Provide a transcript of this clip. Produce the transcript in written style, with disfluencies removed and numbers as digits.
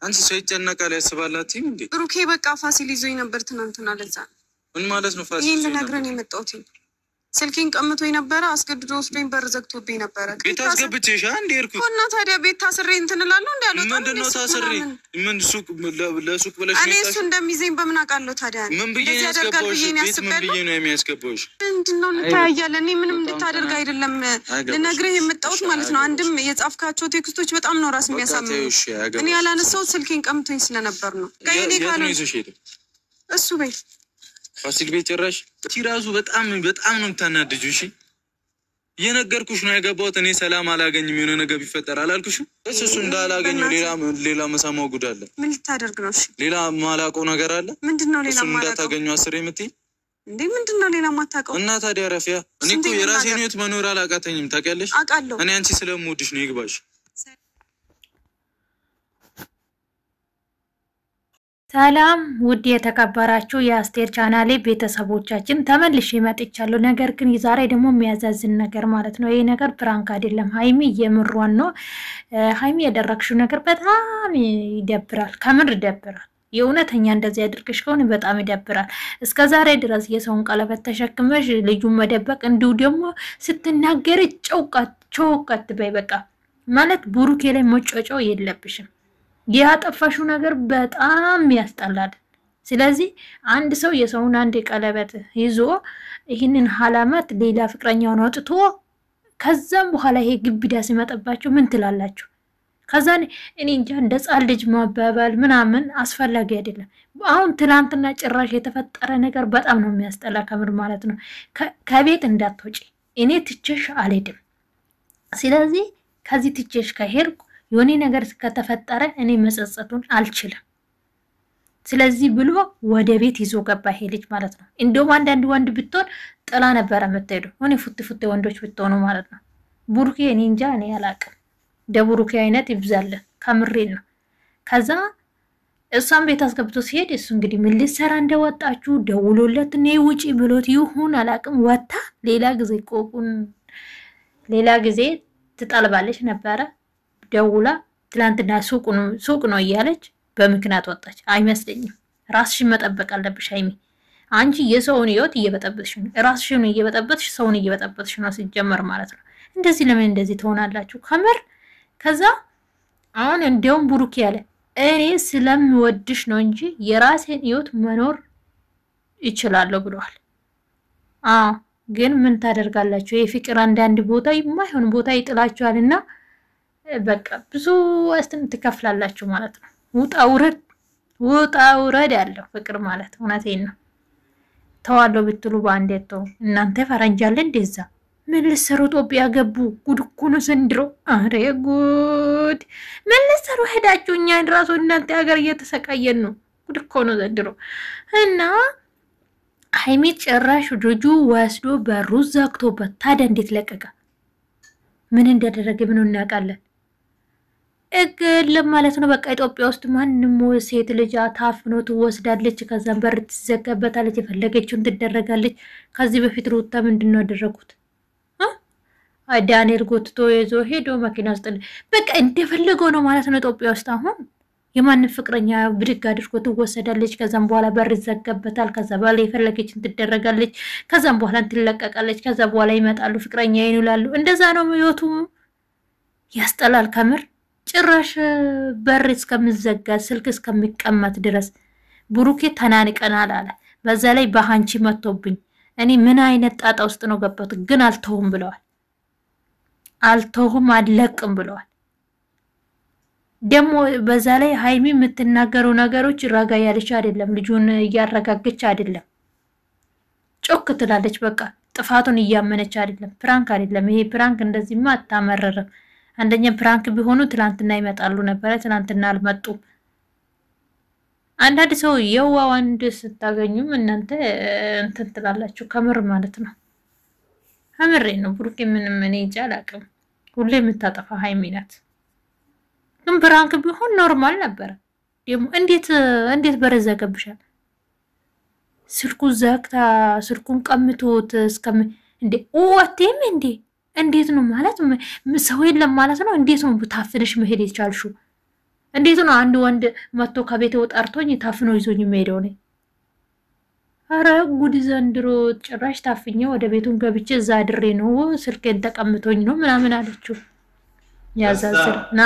አንቺ ሰው ይጨነቃል ያስባላት እንዴ? ብሩኬ በቃ ፋሲል ይዞኝ ነበር ትናንትና። ለዛ ምን ማለት ነው ፋሲል? ይሄን ልነግርህ ነው የመጣሁት። ስልኬን ቀምቶኝ ነበረ፣ አስገድዶ ወስዶኝ በር ዘግቶብኝ ነበረ። ቤት አስገብቼሽ አንዴ እርኩ እና ታዲያ ቤት ታስሬ እንትን እላለሁ እንዴ? አልወጣም። ምንድነው ታስሬ? ምን ሱቅ ለሱቅ ብለሽ እኔ እሱ እንደሚይዘኝ በምን አውቃለሁ ታዲያ? ምን ብዬ ነው ያስገባሁሽ? ቤት ምን ብዬ ነው የሚያስገባሁሽ? ምንድነው እንታያለን? እኔ ምንም እንድታደርግ አይደለም ልነግርህ የመጣሁት ማለት ነው። አንድም የጻፍካቸው ቴክስቶች በጣም ነው ራስ የሚያሳምኑ። እኔ ያላነሳሁት ስልኬን ቀምቶኝ ስለነበር ነው። ከእኔ ካለ እሱ ቤት ፋሲል ቤት ጭራሽ ራሱ በጣም ነው የምታናድጂው። እሺ የነገርኩሽ ነው ያገባሁት። እኔ ሰላም አላገኝም የሆነ ነገር ቢፈጠር አላልኩሽም? እሱ እንዳላገኘው ሌላ መሳማው ጉድ አለ። ምን ልታደርግ ነው? እሺ ሌላ ማላውቀው ነገር አለ። ምንድነው ሌላ ማላውቀው? እንዳታገኘው አስሬ የምትይ እንዴ? ምንድነው ሌላ ማታውቀው? እና ታዲያ ረፊያ እኔ እኮ የራሴን ህይወት መኖር አላቃተኝም ታውቂያለሽ። አውቃለሁ። እኔ አንቺ ስለምወድሽ ነው ይግባሽ። ሰላም ውድ የተከበራችሁ የአስቴር ቻናሌ ቤተሰቦቻችን ተመልሼ መጥቻለሁ። ነገር ግን ዛሬ ደግሞ የሚያዛዝን ነገር ማለት ነው። ይሄ ነገር ፕራንክ አይደለም። ሀይሚ የምሯን ነው። ሀይሚ ያደረግሽው ነገር በጣም ይደብራል፣ ከምር ይደብራል። የእውነተኛ እንደዚህ ያድርግሽ ከሆነ በጣም ይደብራል። እስከ ዛሬ ድረስ የሰውን ቀለበት ተሸክመሽ ልጁን መደበቅ፣ እንዲሁ ደግሞ ስትናገር ጨውቀት በይ በቃ ማለት ብሩኬ ላይ መጮጮው የለብሽም። ያጠፋሽው ነገር በጣም ያስጠላል። ስለዚህ አንድ ሰው የሰውን አንድ ቀለበት ይዞ ይህንን ሐላማት ሌላ ፍቅረኛውን አውጥቶ ከዛም በኋላ ይሄ ግብዳ ሲመጣባችሁ ምን ትላላችሁ? ከዛ እኔ እንጃ እንደ ጻል ልጅ ማባባል ምናምን አስፈላጊ አይደለም። አሁን ትናንትና ጭራሽ የተፈጠረ ነገር በጣም ነው የሚያስጠላ ከምር ማለት ነው። ከቤት እንዳትወጪ እኔ ትቼሽ አልሄድም። ስለዚህ ከዚህ ትቼሽ ከሄድኩ የሆነ ነገር ከተፈጠረ እኔ መጸጸቱን አልችልም። ስለዚህ ብሎ ወደ ቤት ይዞ ገባ ይሄ ልጅ ማለት ነው። እንደውም አንዳንድ ወንድ ብትሆን ጥላ ነበረ የምትሄዱ ሆነ ፉት ወንዶች ብትሆኑ ማለት ነው። ቡሩኬ እኔ እንጃ እኔ አላቅም። ደቡሩኬ አይነት ይብዛልን ከምሬን ነው። ከዛ እሷም ቤት አስገብቶ ሲሄድ እሱ እንግዲህ ምን ልትሰራ እንደወጣችሁ ደውሎለት እኔ ውጪ ብሎት ይሁን አላቅም። ወጣ ሌላ ጊዜ ትጠልባለች ነበረ ደውላ ትላንትና ሱቅ ነው እያለች በምክንያት ወጣች አይመስለኝም። ራስሽን መጠበቅ አለብሽ ሀይሚ። አንቺ የሰውን ህይወት እየበጠበጥሽ ነው፣ ራስሽን እየበጠበጥሽ ሰውን እየበጠበጥሽ ነው ሲጀመር ማለት ነው። እንደዚህ ለምን እንደዚህ ትሆናላችሁ ከምር? ከዛ አሁን እንደውም ብሩክ ያለ እኔ ስለምወድሽ ነው እንጂ የራሴን ህይወት መኖር ይችላለሁ ብለዋል። ግን ምን ታደርጋላችሁ? የፍቅር አንዳንድ ቦታ የማይሆን ቦታ ይጥላችኋልና በቃ ብዙ ዋስትን ትከፍላላችሁ ማለት ነው። ውጣ ውረድ ያለው ፍቅር ማለት እውነቴን ነው። ተዋለው ብትሉ በአንዴ ተው። እናንተ ፈረንጃለ እንደዛ ምን ልሰሩ ኢትዮጵያ ገቡ? ጉድ እኮ ነው ዘንድሮ። አረ ጉድ! ምን ልሰሩ ሄዳችሁ? እኛ ራሱ እናንተ ሀገር እየተሰቃየን ነው። ጉድ እኮ ነው ዘንድሮ። እና ሀይሚ ጭራሽ ልጁ ወስዶ በሩ ዘግቶበት ታዲያ እንዴት ለቀቀ? ምን እንዳደረገ ምን እናውቃለን? እግልም ማለት ነው። በቃ ኢትዮጵያ ውስጥ ማንም ሴት ልጅ ታፍኖ ትወስዳለች፣ ከዛም በር ትዘጋበታለች፣ የፈለገችውን ትደረጋለች። ከዚህ በፊት ሩታ ምንድነው ያደረጉት? ዳንኤል ጎትቶ ይዞ ሄዶ መኪና ውስጥ በቃ እንደፈለገው ነው ማለት ነው። ኢትዮጵያ ውስጥ አሁን የማንም ፍቅረኛ ብድግ አድርጎ ትወሰዳለች፣ ከዛም በኋላ በር ይዘጋበታል፣ ከዛ በኋላ የፈለገችን ትደረጋለች፣ ከዛም በኋላ ትለቀቃለች፣ ከዛ በኋላ ይመጣሉ ፍቅረኛ ይኑላሉ። እንደዛ ነው ህይወቱ። ያስጠላል ከምር። ጭራሽ በር እስከምዘጋ ስልክ እስከሚቀመጥ ድረስ ብሩኬ ተናንቀናል አለ። በዛ ላይ በሃንቺ መጥቶብኝ እኔ ምን አይነት ጣጣ ውስጥ ነው ገባሁት? ግን አልተውም ብለዋል። አልተውም አልለቅም ብለዋል። ደግሞ በዛ ላይ ሀይሚ የምትናገረው ነገሮች ረጋ ያለች አይደለም፣ ልጁን እያረጋገች አይደለም፣ ጮክ ትላለች። በቃ ጥፋቱን እያመነች አይደለም። ፕራንክ አይደለም ይሄ ፕራንክ። እንደዚህማ አታመረረም። አንደኛ ፕራንክ ቢሆኑ ትላንትና ይመጣሉ ነበረ። ትላንትና አልመጡም። አንዳንድ ሰው የዋ ወንድ ስታገኙም እናንተ እንትን ትላላችሁ ከምር ማለት ነው። ከምሬ ነው። ብሩክ ምንም እኔ እንጃ አላውቅም። ሁሌ የምታጠፋ ሀይሚ ናት። ግን ፕራንክ ቢሆን ኖርማል ነበረ። ደግሞ እንዴት በረዘገብሻል? ስልኩ ዘግታ ስልኩን ቀምቶት እንዴ ወቴም እንዴት ነው ማለት ሰው የለም ማለት ነው? እንዴት ነው ታፍነሽ መሄድ የቻልሽው? እንዴት ነው አንድ ወንድ መጥቶ ከቤት ጠርቶኝ ታፍኖ ይዞኝ የሚሄደው ነው? አረ ጉድ ዘንድሮ ጭራሽ ታፍኜ ወደ ቤቱን ገብቼ እዛ አድሬ ነው ስልኬን ተቀምቶኝ ነው ምናምን አለችው። ያዛዝር ና